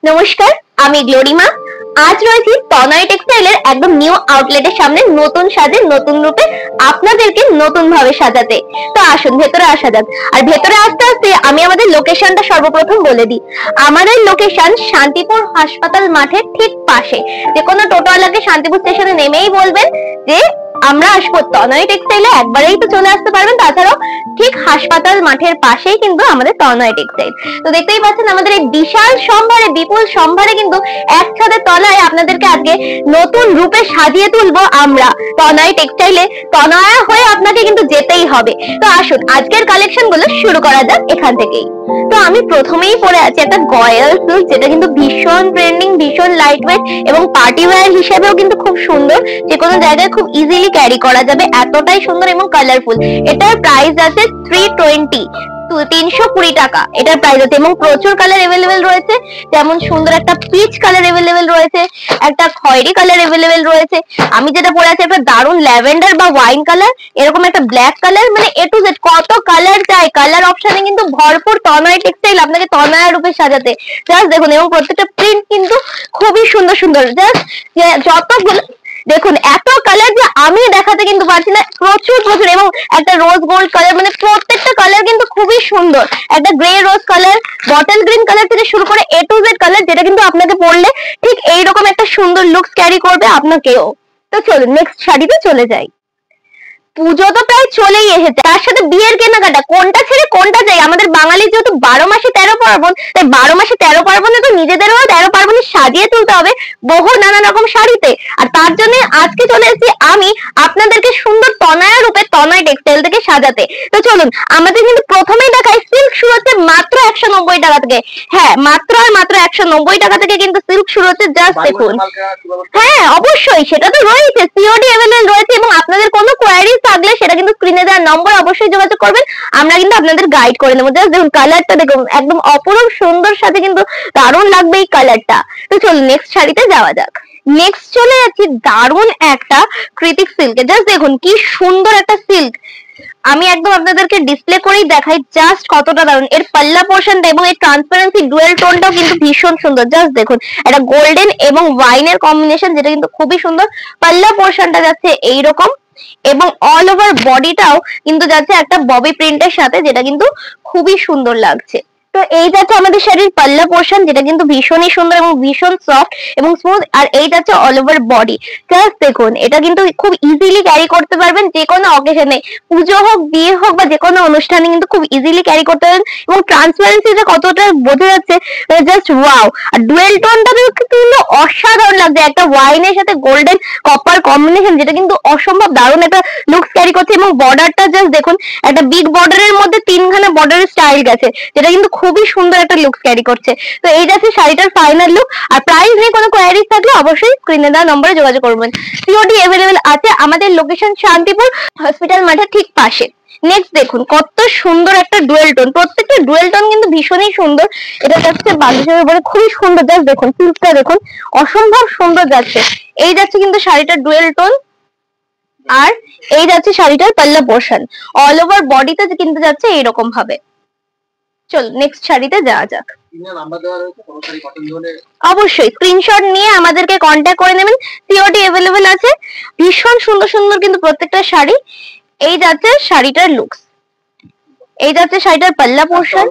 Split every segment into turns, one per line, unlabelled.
নমস্কার, আমি গ্লোরিমা। আজ রয়েছি তনয় টেক্সটাইলের একদম নিউ আউটলেটের সামনে, নতুন সাজে নতুন রূপে আপনাদেরকে নতুন ভাবে সাজাতে। তো আসুন ভেতরে আসা যাক। আর ভেতরে আসতে আসতে আমি আমাদের লোকেশনটা সর্বপ্রথম বলে দিই। আমাদের লোকেশন শান্তিপুর হাসপাতাল মাঠের ঠিক পাশে। যে কোনো টোটোওয়ালাকে শান্তিপুর স্টেশনে নেমেই বলবেন যে আমরা আসবো তনয় টেক্সটাইলে, একবারেই তো চলে আসতে পারবেন। তাছাড়াও ঠিক হাসপাতাল মাঠের পাশেই কিন্তু আমাদের তনয় টেক্সটাইল। তো দেখতেই পাচ্ছেন আমাদের এই বিশাল সম্ভারে, বিপুল সম্ভারে কিন্তু এক ছাদের তলায় আপনাদেরকে আজকে নতুন রূপে সাজিয়ে তুলবো আমরা তনয় টেক্সটাইলে। তনয়া হয়ে আপনাকে কিন্তু যেতেই হবে। তো আসুন আজকের কালেকশন গুলো শুরু করা যাক এখান থেকেই। তো আমি প্রথমেই পরে আছি একটা গয়াল সিল্ক, যেটা কিন্তু ভীষণ ট্রেন্ডিং, ভীষণ লাইট ওয়েট এবং পার্টি ওয়্যার হিসেবেও কিন্তু খুব সুন্দর। যে কোনো জায়গায় খুব ইজিলি ক্যারি করা যাবে, এতটাই সুন্দর এবং কালারফুল। এটার প্রাইস আছে 320, 320 টাকা এটার প্রাইস আছে। এবং প্রচুর কালার এভেলেবেল রয়েছে, যেমন সুন্দর একটা পিচ কালার এভেলেবেল রয়েছে, একটা খয়েরি কালার এভেলেবেল রয়েছে। আমি যেটা পরে আছি একটা দারুন ল্যাভেন্ডার বা ওয়াইন কালার, এরকম একটা ব্ল্যাক কালার, মানে এ টু জেড কত কালার চাই। কালার অপশনে কিন্তু ভরপুর তনয় টেক্সটাইল আপনাকে তনয়া রূপে সাজাতে। জাস্ট দেখুন, এবং প্রত্যেকটা প্রিন্ট কিন্তু খুবই সুন্দর সুন্দর। জাস্ট যতগুলো দেখুন, এত কালার যে আমি দেখাতে কিন্তু পারছি না, প্রচুর প্রচুর। এবং একটা রোজ গোল্ড কালার, মানে প্রত্যেকটা কালার কিন্তু খুবই সুন্দর। একটা গ্রে রোজ কালার, বটল গ্রিন কালার থেকে শুরু করে এ টু জেড কালার, যেটা কিন্তু আপনাকে পরলে ঠিক এইরকম একটা সুন্দর লুকস ক্যারি করবে আপনাকেও। তো চলুন নেক্সট শাড়িতে চলে যাই। পুজো তো প্রায় চলেই এসেছে, তার সাথে বিয়ের কেনাকাটা, কোনটা ছেড়ে কোনটা চাই। আমাদের বাঙালি যেহেতু 12 মাসে 13 পার্বণ, তাই 12 মাসে 13 পার্বণে তো নিজেদেরও 13 পার্বণে সাজিয়ে তুলতে হবে বহু নানান রকম শাড়িতে। আর তার জন্য আজকে চলে এসেছি আমি আপনাদেরকে সুন্দর তনয়া রূপে তনয় টেক্সটাইল থেকে সাজাতে। তো চলুন, আমাদের কিন্তু প্রথমেই দেখাই সিল্ক শুরু হচ্ছে মাত্র 190 টাকা থেকে। হ্যাঁ, মাত্র আর মাত্র 190 টাকা থেকে কিন্তু সিল্ক শুরু হচ্ছে। জাস্ট দেখুন, হ্যাঁ অবশ্যই সেটা তো রয়েছে, সিওডি অ্যাভেলেবল রয়েছে। এবং আপনাদের কোনো কোয়ারিজ থাকলে সেটা কিন্তু স্ক্রিনে দেওয়ার নম্বর অবশ্যই যোগাযোগ করবেন, আমরা কিন্তু আপনাদের গাইড করে নেবো। জাস্ট দেখুন কালারটা দেখুন, একদম অপরূপ সুন্দর, সাথে কিন্তু দারুণ লাগবে এই কালারটা। তো চলুন নেক্সট শাড়িতে যাওয়া যাক। নেক্সট চলে যাচ্ছি দারুণ একটা কৃতিক সিল্কে। জাস্ট দেখুন কি সুন্দর একটা সিল্ক, আমি একদম আপনাদেরকে ডিসপ্লে করেই দেখাই জাস্ট কতটা দারুণ। এর পাল্লা পোর্শনটা এবং এর ট্রান্সপারেন্সি ডুয়েল টোনটাও কিন্তু ভীষণ সুন্দর। জাস্ট দেখুন, একটা গোল্ডেন এবং ওয়াইনের কম্বিনেশন, যেটা কিন্তু খুবই সুন্দর। পাল্লা পোর্শনটা যাচ্ছে এইরকম, এবং অল ওভার বডিটাও কিন্তু যাচ্ছে একটা ববি প্রিন্টের সাথে, যেটা কিন্তু খুবই সুন্দর লাগছে। তো এই যাচ্ছে আমাদের শাড়ির পাল্লা পোর্শন, যেটা কিন্তু ভীষণই সুন্দর এবং ভীষণ সফট এবং স্মুথ। আর এই যাচ্ছে অল ওভার বডি। জাস্ট দেখুন, এটা কিন্তু খুব ইজিলি ক্যারি করতে পারবেন যে কোনো অকেশনে, পুজো হোক, বিয়ে হোক বা যে কোনো অনুষ্ঠানে কিন্তু খুব ইজিলি ক্যারি করতে পারবেন। এবং ট্রান্সপারেন্সিটা কতটা বোঝা যাচ্ছে, জাস্ট ওয়াও। আর ডুয়েল টোনটা কিন্তু অসাধারণ লাগছে, একটা ওয়াইনের সাথে গোল্ডেন কপার কম্বিনেশন, যেটা কিন্তু অসম্ভব দারুণ একটা লুকস ক্যারি করছে। এবং বর্ডারটা জাস্ট দেখুন, একটা বিগ বর্ডারের মধ্যে তিনখানা বর্ডারের স্টাইল গেছে, যেটা কিন্তু খুবই সুন্দর একটা লুকস ক্যারি করছে। তো এই যাচ্ছে শাড়িটার ফাইনাল লুক। আর প্রাইস নিয়ে কোনো কোয়ারিজ থাকলে অবশ্যই স্ক্রিনে দেওয়া নম্বরে যোগাযোগ করবেন। সিওডি অ্যাভেলেবেল আছে, আমাদের লোকেশন শান্তিপুর হসপিটাল মাঠের ঠিক পাশে। নেক্সট দেখুন কত সুন্দর একটা ডুয়েল টোন, প্রত্যেকটা ডুয়েল টোন কিন্তু ভীষণই সুন্দর। এটা যাচ্ছে বালিশের উপরে, খুবই সুন্দর। জাস্ট দেখুন সিল্কটা দেখুন, অসম্ভব সুন্দর যাচ্ছে। এই যাচ্ছে কিন্তু শাড়িটার ডুয়েল টোন, আর এই যাচ্ছে শাড়িটার পাল্লা পোর্শন। অল ওভার বডিতে কিন্তু যাচ্ছে এইরকম ভাবে। চল নেক্সট শাড়িতে যাওয়া যাক। অবশ্যই স্ক্রিনশট নিয়ে আমাদেরকে কন্ট্যাক্ট করে নেবেন, সিওডি অ্যাভেলেবেল আছে। ভীষণ সুন্দর সুন্দর কিন্তু প্রত্যেকটা শাড়ি। এই যাচ্ছে শাড়িটার লুকস, এই যাচ্ছে শাড়িটার পাল্লা পোর্শন,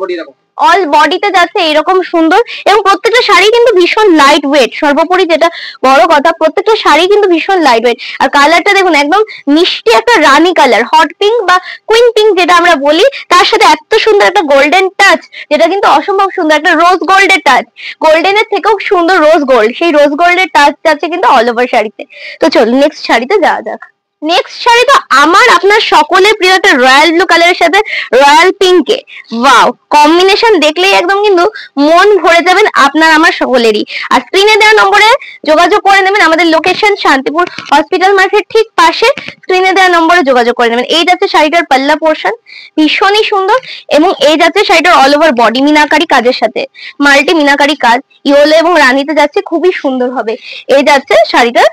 অল বডিতে যাচ্ছে এইরকম সুন্দর। এবং প্রত্যেকটা শাড়ি কিন্তু ভীষণ লাইট ওয়েট, সর্বোপরি যেটা বড় কথা, প্রত্যেকটা শাড়ি কিন্তু ভীষণ লাইট ওয়েট। আর কালারটা দেখুন, একদম মিষ্টি একটা রানী কালার, হট পিঙ্ক বা কুইন পিঙ্ক যেটা আমরা বলি, তার সাথে এত সুন্দর একটা গোল্ডেন টাচ, যেটা কিন্তু অসম্ভব সুন্দর। একটা রোজ গোল্ডের টাচ, গোল্ডেনের থেকেও সুন্দর রোজ গোল্ড, সেই রোজ গোল্ডের টাচ যাচ্ছে কিন্তু অল ওভার শাড়িতে। তো চলুন নেক্সট শাড়িতে যাওয়া যাক। নেক্সট শাড়ি তো আমার আপনার সকলের প্রিয় একটা রয়্যাল ব্লু কালারের সাথে রয়্যাল পিঙ্কে। ওয়াও, কম্বিনেশন দেখলেই একদম কিন্তু মন ভরে যাবেন আপনার আমার সকলেরই। আর স্ক্রিনে দেওয়া নম্বরে যোগাযোগ করে নেবেন, আমাদের লোকেশন শান্তিপুর হসপিটাল মাঠের ঠিক পাশে। স্ক্রিনে দেওয়া নম্বরে যোগাযোগ করে নেবেন। এই যাচ্ছে শাড়িটার পাল্লা পোর্শন, ভীষণই সুন্দর। এবং এই যাচ্ছে শাড়িটার অল ওভার বডি মিনাকারি কাজের সাথে, মাল্টি মিনাকারি কাজ, ইয়েলো এবং রানীতে যাচ্ছে খুবই সুন্দর হবে। এই যাচ্ছে শাড়িটার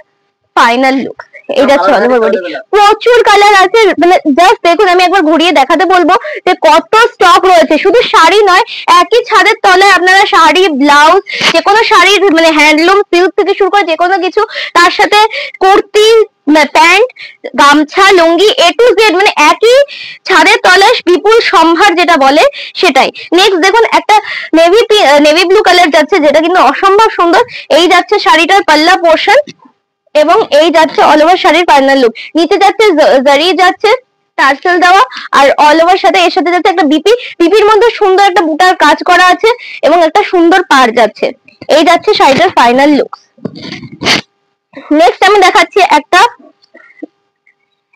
ফাইনাল লুক। এই যাচ্ছে অল ওভার বডি, প্রচুর কালার আছে। মানে জাস্ট দেখুন, আমি একবার ঘুরিয়ে দেখাতে বলবো যে কত স্টক রয়েছে। শুধু শাড়ি নয়, একই ছাদের তলায় আপনারা শাড়ি, ব্লাউজ, যে কোনো শাড়ির মানে হ্যান্ডলুম, সিল্ক থেকে শুরু করে যে কোনো কিছু, তার সাথে কুর্তি, প্যান্ট, গামছা, লুঙ্গি, এ টু জেড, মানে একই ছাদের তলায় বিপুল সম্ভার যেটা বলে সেটাই। নেক্সট দেখুন, একটা নেভি ব্লু কালার যাচ্ছে, যেটা কিন্তু অসম্ভব সুন্দর। এই যাচ্ছে শাড়িটার পাল্লা পোর্শন এবং এই যাচ্ছে অল ওভার শাড়ির ফাইনাল লুক। নিচে যাচ্ছে জারি, যাচ্ছে টার্সেল দেওয়া, আর অল ওভার সাথে এর সাথে যাচ্ছে একটা বিপির মধ্যে সুন্দর একটা বুটার কাজ করা আছে এবং একটা সুন্দর পাড় যাচ্ছে। এই যাচ্ছে শাড়িটার ফাইনাল লুক। নেক্সট আমি দেখাচ্ছি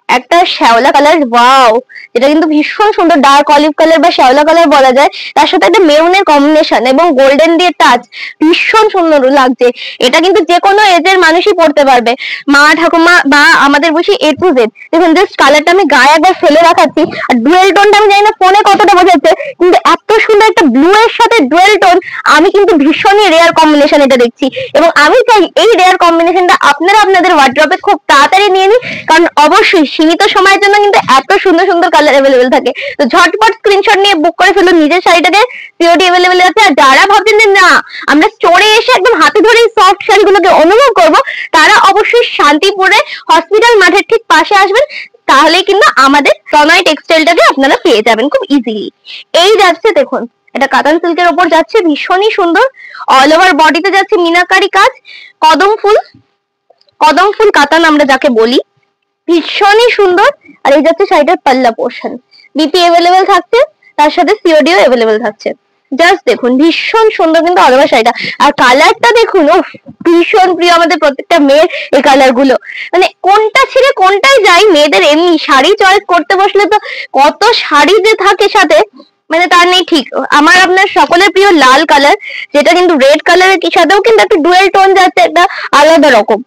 একটা শ্যাওলা কালার, ওয়াও, যেটা কিন্তু ভীষণ সুন্দর, ডার্ক অলিভ কালার বা শ্যাওলা কালার বলা যায়। তার সাথে একটা মেরুনের কম্বিনেশন এবং গোল্ডেন দিয়ে টাচ, ভীষণ সুন্দর লাগছে। এটা কিন্তু যে কোনো এজের মানুষই পড়তে পারবে, মা, ঠাকুমা বা আমাদের বসে এ টু জেড। দেখুন জাস্ট কালারটা আমি গায়ে একবার ফেলে রাখাচ্ছি, আর ডুয়েল টোনটা আমি জানি না ফোনে কতটা বোঝাচ্ছে, কিন্তু এত সুন্দর একটা ব্লু এর সাথে ডুয়েল টোন, আমি কিন্তু ভীষণই রেয়ার কম্বিনেশন এটা দেখছি। এবং আমি চাই এই রেয়ার কম্বিনেশনটা আপনারা আপনাদের ওয়ার্ড্রপে খুব তাড়াতাড়ি নিয়ে নিন, কারণ অবশ্যই সীমিত সময়ের জন্য কিন্তু এত সুন্দর সুন্দর কালার অ্যাভেলেবেল থাকে। তো ঝটপট স্ক্রিনশট নিয়ে বুক করে ফেলুন নিজের শাড়িটাকে, সিওডি অ্যাভেলেবেল আছে। আর যারা ভাবছেন যে না, আমরা স্টোরে এসে একদম হাতে ধরে সফট শাড়িগুলোকে অনুভব করব, তারা অবশ্যই শান্তিপুরে হসপিটাল মাঠের ঠিক পাশে আসবেন, তাহলে কিন্তু আমাদের তনয় টেক্সটাইলটাকে আপনারা পেয়ে যাবেন খুব ইজিলি। এই যাচ্ছে দেখুন, এটা কাতান সিল্কের উপর যাচ্ছে, ভীষণই সুন্দর। অল ওভার বডিতে যাচ্ছে মিনাকারি কাজ, কদম ফুল কাতান আমরা যাকে বলি, ভীষণই সুন্দর। আর এই যাচ্ছে শাড়িটার পাল্লা পোর্শন, বিপি অ্যাভেলেবেল থাকছে, তার সাথে সিওডিও অ্যাভেলেবেল থাকছে। জাস্ট দেখুন, ভীষণ সুন্দর কিন্তু অল ওভার শাড়িটা। আর কালারটা দেখুন, ও ভীষণ প্রিয় আমাদের প্রত্যেকটা মেয়ের এই কালার গুলো। মানে কোনটা ছেড়ে কোনটাই যাই, মেয়েদের এমনি শাড়ি চয়েস করতে বসলে তো কত শাড়ি যে থাকে সাথে, মানে তার নেই ঠিক। আমার আপনার সকলের প্রিয় লাল কালার, যেটা কিন্তু রেড কালারের সাথেও কিন্তু একটা ডুয়েল টোন যাচ্ছে, একটা আলাদা রকম।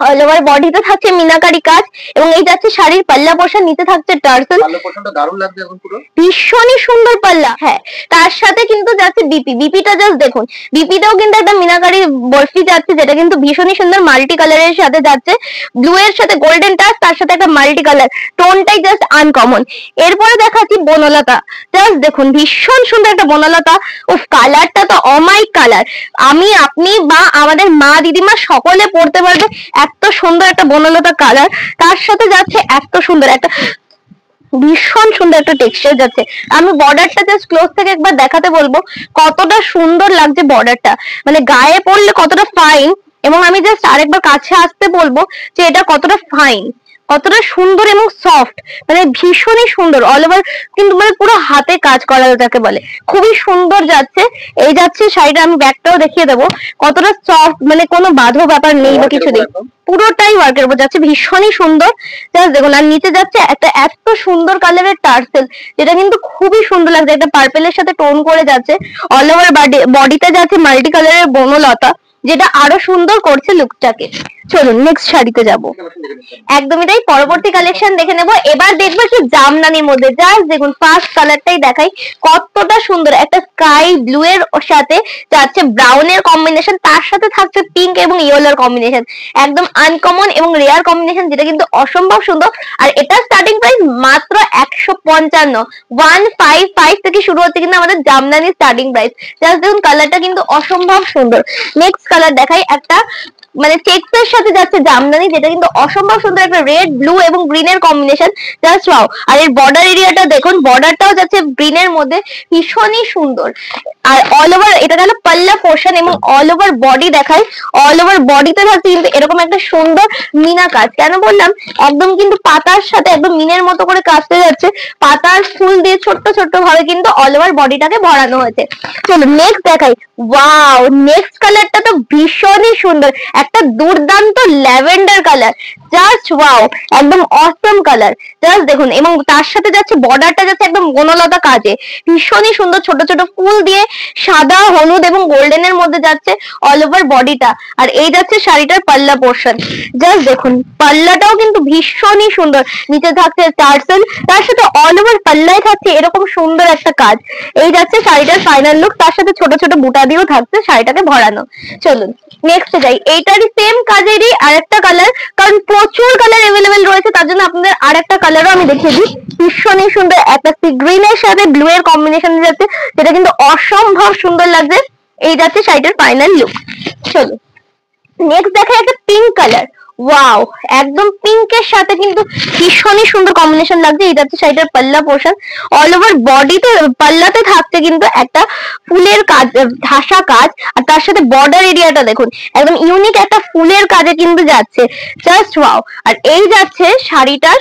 অল ওভার বডিতে থাকছে মিনাকারি কাজ এবং এই যাচ্ছে শাড়ির পাল্লা পোর্শন, নিচে থাকছে টার্সেল।
পাল্লা পোর্শনটা দারুণ লাগছে এখন পুরো,
ভীষণই সুন্দর পাল্লা। হ্যাঁ, তার সাথে কিন্তু যাচ্ছে বিপিটা জাস্ট দেখুন, বিপিটাও কিন্তু একটা মিনাকারি বরফি যাচ্ছে, যেটা কিন্তু ভীষণই সুন্দর মাল্টি কালারের সাথে যাচ্ছে, ব্লু এর সাথে গোল্ডেন টাচ, তার সাথে একটা মাল্টি কালার, টোনটাই জাস্ট আনকমন। এরপরে দেখাচ্ছি বনলতা, জাস্ট দেখুন ভীষণ সুন্দর একটা বনলতা। উফ, কালারটা তো অমাইক কালার, আমি, আপনি বা আমাদের মা দিদিমা সকলে পড়তে পারবে, এত সুন্দর একটা বনলতা কালার। তার সাথে যাচ্ছে এত সুন্দর একটা, ভীষণ সুন্দর একটা টেক্সচার যাচ্ছে। আমি বর্ডারটা জাস্ট ক্লোজ থেকে একবার দেখাতে বলবো, কতটা সুন্দর লাগছে বর্ডারটা, মানে গায়ে পড়লে কতটা ফাইন। এবং আমি জাস্ট আরেকবার কাছে আসতে বলবো যে এটা কতটা ফাইন, কতটা সুন্দর এবং সফট, মানে ভীষণই সুন্দর। অল ওভার কিন্তু মানে পুরো হাতে কাজ করা যাকে বলে, খুবই সুন্দর যাচ্ছে। এই যাচ্ছে শাড়িটা, আমি ব্যাগটাও দেখিয়ে দেবো, কতটা সফট, মানে কোনো বাঁধো ব্যাপার নেই বা কিছু নেই, পুরোটাই ওয়ার্কের উপর যাচ্ছে, ভীষণই সুন্দর। জাস্ট দেখুন, আর নিচে যাচ্ছে একটা এত সুন্দর কালারের টার্সেল, যেটা কিন্তু খুবই সুন্দর লাগছে, একটা পার্পেলের সাথে টোন করে যাচ্ছে। অল ওভার বডিতে যাচ্ছে মাল্টি কালারের বনলতা, যেটা আরো সুন্দর করছে লুকটাকে। চলুন নেক্সট শাড়িতে যাব। একদমই তাই, পরবর্তী কালেকশন দেখে নেব। এবার দেখবো কি জামদানির মধ্যে, জাস্ট দেখুন ফার্স্ট কালারটাই দেখাই, কতটা সুন্দর, একটা স্কাই ব্লু এর সাথে যাচ্ছে ব্রাউনের কম্বিনেশন, তার সাথে থাকছে পিঙ্ক এবং ইয়েলোর কম্বিনেশন, একদম আনকমন এবং রেয়ার কম্বিনেশন, যেটা কিন্তু অসম্ভব সুন্দর। আর এটা স্টার্টিং প্রাইস মাত্র 155, 155 থেকে শুরু হচ্ছে কিন্তু আমাদের জামদানি স্টার্টিং প্রাইস। জাস্ট দেখুন কালারটা কিন্তু অসম্ভব সুন্দর। নেক্সট কালার দেখাই, একটা মানে চেকস এর সাথে যাচ্ছে জামদানি, যেটা কিন্তু অসম্ভব সুন্দর, একটা রেড, ব্লু এবং গ্রিন এর কম্বিনেশন, জাস্ট ওয়াও। আর এর বর্ডার এরিয়াটা দেখুন, বর্ডারটাও যাচ্ছে গ্রিনের মধ্যে, ভীষণই সুন্দর। আর অল ওভার এটা গেল পাল্লা পোর্শন এবং অল ওভার বডি দেখাই, অল ওভার বডিতে থাকছে কিন্তু এরকম একটা সুন্দর মিনা কাজ। কেন বললাম, একদম কিন্তু পাতার সাথে একদম মিনের মতো করে কাজতে যাচ্ছে, পাতার ফুল দিয়ে ছোট্ট ছোট্ট ভাবে কিন্তু অল ওভার বডিটাকে ভরানো হয়েছে। চলো নেক্সট দেখাই, ওয়াও, নেক্সট কালারটা তো ভীষণই সুন্দর, একটা দুর্দান্ত ল্যাভেন্ডার কালার, জাস্ট ওয়াও, একদম অসম কালার। জাস্ট দেখুন, এবং তার সাথে যাচ্ছে বর্ডারটা যাচ্ছে একদম বনলতা কাজে, ভীষণই সুন্দর, ছোট ছোট ফুল দিয়ে সাদা, হলুদ এবং গোল্ডেনের মধ্যে যাচ্ছে অল ওভার বডিটা। আর এই যাচ্ছে শাড়িটার পাল্লা পোর্শন, জাস্ট দেখুন পাল্লাটাও কিন্তু ভীষণই সুন্দর, নিচে থাকছে টার্সেল, তার সাথে অল ওভার পাল্লায় থাকছে এরকম সুন্দর একটা কাজ। এই যাচ্ছে শাড়িটার ফাইনাল লুক, তার সাথে ছোট ছোট বুটা দিয়েও থাকছে শাড়িটাকে ভরানো। চলুন নেক্সট যাই, এইটা এটারই সেম কাজেরই আরেকটা কালার, কারণ প্রচুর কালার অ্যাভেলেবেল রয়েছে, তার জন্য আপনাদের আরেকটা কালারও আমি দেখিয়ে দিই। ভীষণই সুন্দর একটা সি গ্রিনের সাথে ব্লু এর কম্বিনেশন যাচ্ছে, যেটা কিন্তু অসম্ভব সুন্দর লাগছে। এই যাচ্ছে শাড়িটার ফাইনাল লুক। চলো নেক্সট দেখা একটা পিঙ্ক কালার। ওয়াও, একদম পিঙ্কের সাথে কিন্তু ভীষণই সুন্দর কম্বিনেশন লাগছে। এই যাচ্ছে শাড়িটার পাল্লা পোর্শন। অল ওভার বডিতে পাল্লাতে থাকছে কিন্তু একটা ফুলের কাজ, ঢাসা কাজ, আর তার সাথে বর্ডার এরিয়াটা দেখুন একদম ইউনিক একটা ফুলের কাজে কিন্তু যাচ্ছে, জাস্ট ওয়াও। আর এই যাচ্ছে শাড়িটার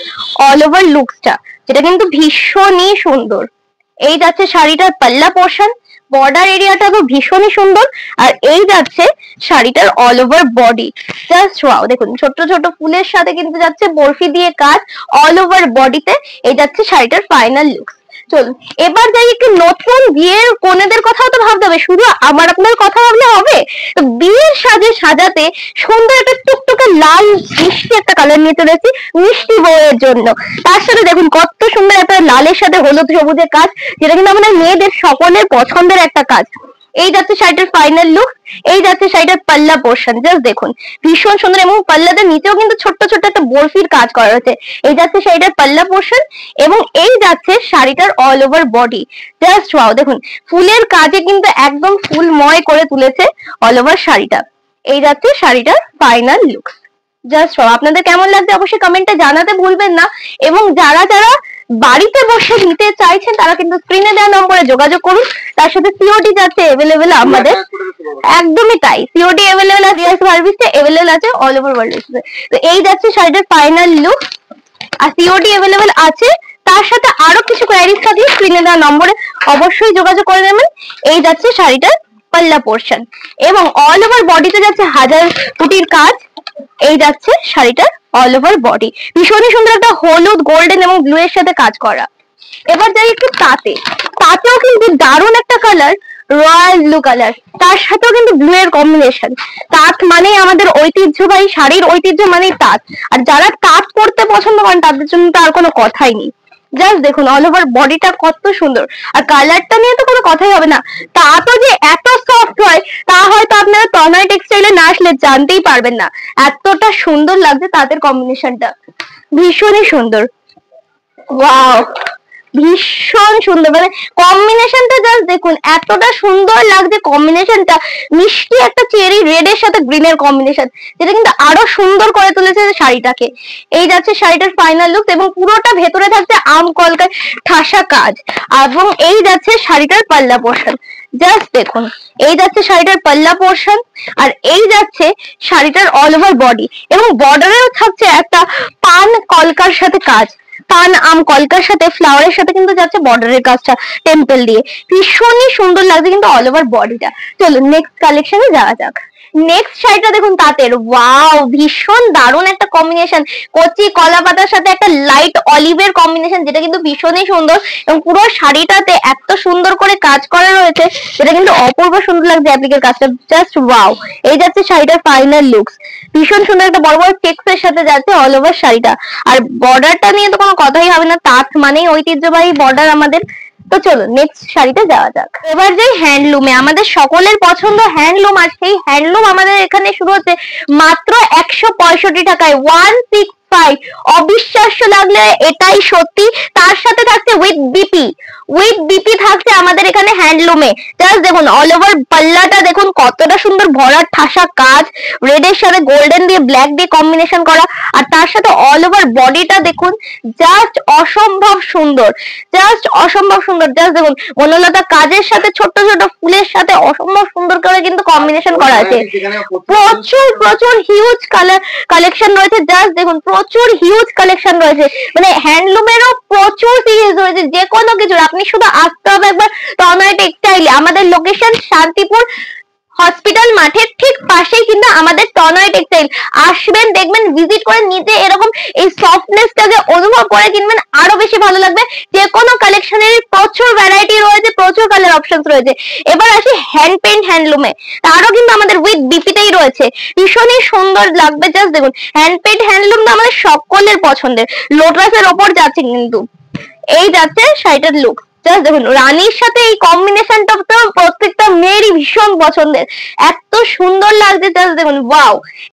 অল ওভার লুকসটা, যেটা কিন্তু ভীষণই সুন্দর। এই যাচ্ছে শাড়িটার পাল্লা পোর্শন, বর্ডার এরিয়াটা তো ভীষণই সুন্দর। আর এই যাচ্ছে শাড়িটার all over body, just wow. দেখুন ছোট ছোট ফুলের সাথে কিন্তু যাচ্ছে বরফি দিয়ে কাজ অল ওভার বডিতে। এই যাচ্ছে শাড়িটার ফাইনাল লুক। চলুন এবার যাই একটু নতুন বিয়ের কনেদের কথাও তো ভাবতে হবে, শুধু আমার আপনার কথা ভাবলে হবে? তো বিয়ের সাজে সাজাতে সুন্দর একটা টুকটুকে লাল মিষ্টি একটা কালার নিয়ে চলেছি মিষ্টি বউয়ের জন্য। তার সাথে দেখুন কত সুন্দর একটা লালের সাথে হলুদ সবুজের কাজ, যেটা কিন্তু আমাদের মেয়েদের সকলের পছন্দের একটা কাজ। এই যাচ্ছে শাড়িটার ফাইনাল লুক। এই যাচ্ছে শাড়িটার পাল্লা পোর্শন, জাস্ট দেখুন ভীষণ সুন্দর, এবং পাল্লাতে নিচেও কিন্তু ছোট্ট ছোট্ট একটা বরফির কাজ করা রয়েছে। এই যাচ্ছে শাড়িটার পাল্লা পোর্শন, এবং এই যাচ্ছে শাড়িটার all over body, just wow. দেখুন ফুলের কাজে কিন্তু একদম ফুলময় করে তুলেছে অল ওভার শাড়িটা। এই যাচ্ছে শাড়িটার ফাইনাল লুক, জাস্ট ওয়াও। আপনাদের কেমন লাগছে অবশ্যই কমেন্টে জানাতে ভুলবেন না। এবং যারা যারা বাড়িতে বসে নিতে চাইছেন তারা কিন্তু স্ক্রিনে দেওয়া নম্বরে যোগাযোগ করুন। তার সাথে সিওডি যাচ্ছে অ্যাভেলেবেল আমাদের, একদমই তাই, সিওডি অ্যাভেলেবেল আছে, সার্ভিসটা অ্যাভেলেবেল আছে অল ওভার ওয়ার্ল্ড। তো এই যাচ্ছে শাড়িটার ফাইনাল লুক, আর সিওডি অ্যাভেলেবেল আছে। তার সাথে আরো কিছু কোয়ারিজ থাকলে স্ক্রিনে দেওয়া নম্বরে অবশ্যই যোগাযোগ করে নেবেন। এই যাচ্ছে শাড়িটার পাল্লা পোর্শন, এবং অল ওভার বডিতে যাচ্ছে হাজার কুটির কাজ। এই যাচ্ছে শাড়িটার অল ওভার বডি, ভীষণই সুন্দর একটা হলুদ গোল্ডেন এবং ব্লু এর সাথে কাজ করা। এবার যাই একটু তাঁতে, তাঁতেও কিন্তু দারুণ একটা কালার, রয়্যাল ব্লু কালার, তার সাথেও কিন্তু ব্লু এর কম্বিনেশন। তাঁত মানে আমাদের ঐতিহ্যবাহী শাড়ির ঐতিহ্য মানেই তাঁত, আর যারা তাঁত পরতে পছন্দ করেন তাদের জন্য তো আর কোনো কথাই নেই। জাস্ট দেখুন অল ওভার বডিটা কত সুন্দর, আর কালারটা নিয়ে তো কোনো কথাই হবে না। তাঁতও যে এত সফট হয় তা হয়তো আপনারা তনয় টেক্সটাইলে না আসলে জানতেই পারবেন না, এতটা সুন্দর লাগছে তাঁতের কম্বিনেশনটা, ভীষণই সুন্দর। ওয়াও, ভীষণ সুন্দর, মানে কম্বিনেশনটা জাস্ট দেখুন এতটা সুন্দর লাগছে কম্বিনেশনটা। মিষ্টি একটা চেরি রেড এর সাথে গ্রিনের কম্বিনেশন, যেটা কিন্তু আরো সুন্দর করে তুলেছে শাড়িটাকে। এই যাচ্ছে শাড়িটার ফাইনাল লুক, এবং পুরোটা ভেতরে থাকছে আম কলকার ঠাসা কাজ, এবং এই যাচ্ছে শাড়িটার পাল্লা পোর্শন, জাস্ট দেখুন। এই যাচ্ছে শাড়িটার পাল্লা পোর্শন, আর এই যাচ্ছে শাড়িটার অল ওভার বডি, এবং বর্ডারেও থাকছে একটা পান কলকার সাথে কাজ, পান আম কলকার সাথে ফ্লাওয়ারের সাথে কিন্তু যাচ্ছে বর্ডারের কাজটা টেম্পল দিয়ে, ভীষণই সুন্দর লাগছে কিন্তু অল ওভার বডিটা। চলুন নেক্সট কালেকশনে যাওয়া যাক। নেক্সট শাড়িটা দেখুন তাঁতের, ওয়াও ভীষণ দারুণ একটা কম্বিনেশন, কচি কলা পাতার সাথে একটা লাইট অলিভের কম্বিনেশন, যেটা কিন্তু ভীষণই সুন্দর, এবং পুরো শাড়িটাতে এত সুন্দর করে কাজ করা রয়েছে, যেটা কিন্তু অপূর্ব সুন্দর লাগছে অ্যাপ্লিকের কাজটা, জাস্ট ওয়াও। এই যাচ্ছে শাড়িটার ফাইনাল লুকস, ভীষণ সুন্দর একটা বড় বড় চেকস এর সাথে যাচ্ছে অল ওভার শাড়িটা। আর বর্ডারটা নিয়ে তো কোনো কথাই হবে না, তাঁত মানেই ঐতিহ্যবাহী বর্ডার আমাদের। তো চলো নেক্সট শাড়িতে যাওয়া যাক। এবার যাই হ্যান্ডলুমে, আমাদের সকলের পছন্দ হ্যান্ডলুম, আর সেই হ্যান্ডলুম আমাদের এখানে শুরু হচ্ছে মাত্র 165 টাকায়, 165। অবিশ্বাস্য লাগলে এটাই সত্যি। তার সাথে থাকছে উইথ বিপি, উইথ বিপি থাকছে আমাদের এখানে হ্যান্ডলুমে। জাস্ট দেখুন অল ওভার পাল্লাটা দেখুন কতটা সুন্দর ভরাট ঠাসা কাজ, রেড এর সাথে গোল্ডেন দিয়ে ব্ল্যাক দিয়ে কম্বিনেশন করা, আর তার সাথে অল ওভার বডিটা দেখুন জাস্ট অসম্ভব সুন্দর, জাস্ট অসম্ভব সুন্দর। জাস্ট দেখুন বনলতা কাজের সাথে ছোট্ট ছোট ফুলের সাথে অসম্ভব সুন্দর করে কিন্তু কম্বিনেশন করা আছে। প্রচুর প্রচুর হিউজ কালেকশন রয়েছে, জাস্ট দেখুন প্রচুর হিউজ কালেকশন রয়েছে, মানে হ্যান্ডলুমেরও প্রচুর সিরিজ রয়েছে। যে কোনো কিছুর আপনি শুধু আসতে হবে একবার তনয় টেক্সটাইলে। আমাদের লোকেশন শান্তিপুর হসপিটাল মাঠের ঠিক পাশেই কিন্তু আমাদের তনয় টেক্সটাইল। আসবেন, দেখবেন, ভিজিট করে নিজে এরকম এই সফটনেসটাকে অনুভব করে কিনবেন, আরো বেশি ভালো লাগবে। যে কোনো কালেকশনের প্রচুর ভ্যারাইটি রয়েছে, প্রচুর কালার অপশনস রয়েছে। এবার আসি হ্যান্ড পেইন্ট হ্যান্ডলুমে, তারও কিন্তু আমাদের উইথ বিপিতেই রয়েছে, ভীষণই সুন্দর লাগবে। জাস্ট দেখুন হ্যান্ড পেইন্ট হ্যান্ডলুম তো আমাদের সকলের পছন্দের, লোটাসের ওপর যাচ্ছে কিন্তু। এই যাচ্ছে শাড়িটার লুক, জাস্ট দেখুন রানীর সাথে এই কম্বিনেশনটা তো প্রত্যেকটা মেয়েরই ভীষণ পছন্দের, এত সুন্দর লাগছে, জাস্ট দেখুন ওয়াও।